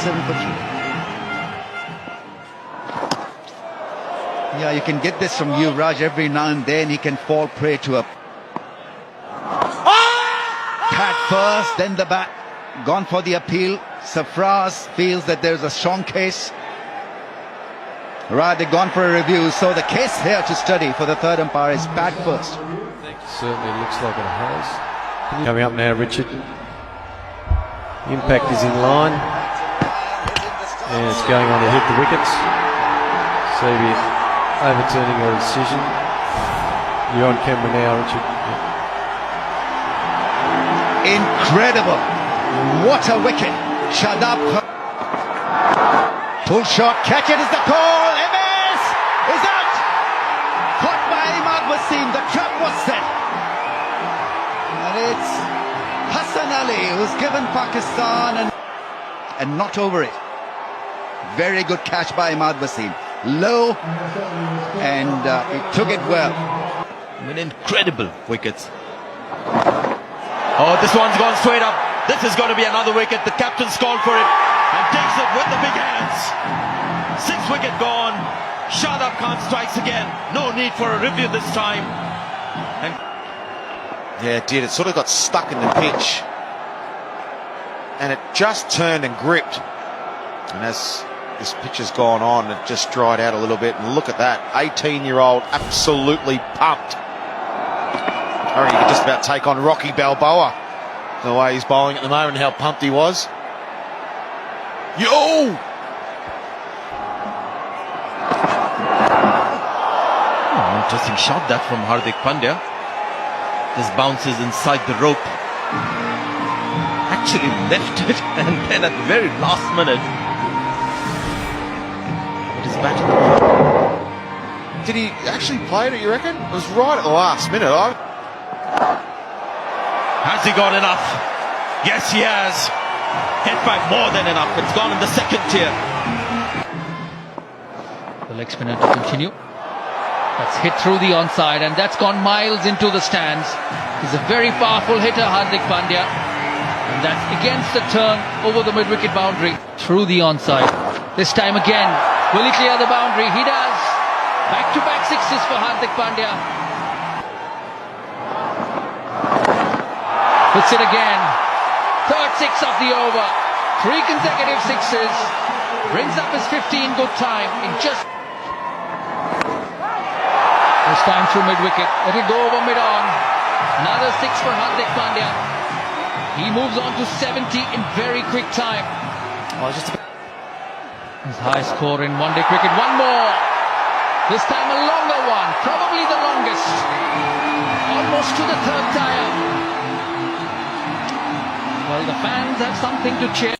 7 for 3. Yeah, you can get this from Yuvraj every now and then. He can fall prey to a pad first, then the bat. Gone for the appeal. Sarfraz feels that there's a strong case. Right, they've gone for a review. So the case here to study for the third umpire is pad first. Certainly looks like it has. Coming up now, Richard. Impact is in line. And it's going on to hit the wickets. Seavey overturning her decision. You're on camera now, Richard. Incredible. What a wicket. Shadab. Pull shot. Catch it is the call. MS is out. Caught by Imad Wasim. The trap was set. And it's Hassan Ali who's given Pakistan and not over it. Very good catch by Imad Wasim. Low, and he took it well. Incredible wickets. Oh, this one's gone straight up. This is going to be another wicket. The captain's called for it and takes it with the big hands. 6th wicket gone. Shadab Khan strikes again. No need for a review this time. And yeah, it did. It sort of got stuck in the pitch. And it just turned and gripped. And as this pitch has gone on, it just dried out a little bit. And look at that. 18-year-old absolutely pumped. I reckon he could just about take on Rocky Balboa. The way he's bowling at the moment, how pumped he was. Yo! oh, interesting shot that from Hardik Pandya. This bounces inside the rope. Actually left it, and then at the very last minute, it is back. Did he actually play it, you reckon? It was right at the last minute. Has he got enough? Yes, he has. Hit by more than enough. It's gone in the second tier. The leg spinner to continue. That's hit through the onside, and that's gone miles into the stands. He's a very powerful hitter, Hardik Pandya. And that's against the turn over the mid-wicket boundary through the onside. This time again, will he clear the boundary? He does. Back-to-back sixes for Hardik Pandya. Puts it again. 3rd six of the over. 3 consecutive sixes. Brings up his 15 good time in just... This time through mid-wicket. It'll go over mid-on. Another 6 for Hardik Pandya. He moves on to 70 in very quick time. His high score in one-day cricket. One more. This time a longer one. Probably the longest. Almost to the 3rd tire. Well, the fans have something to cheer.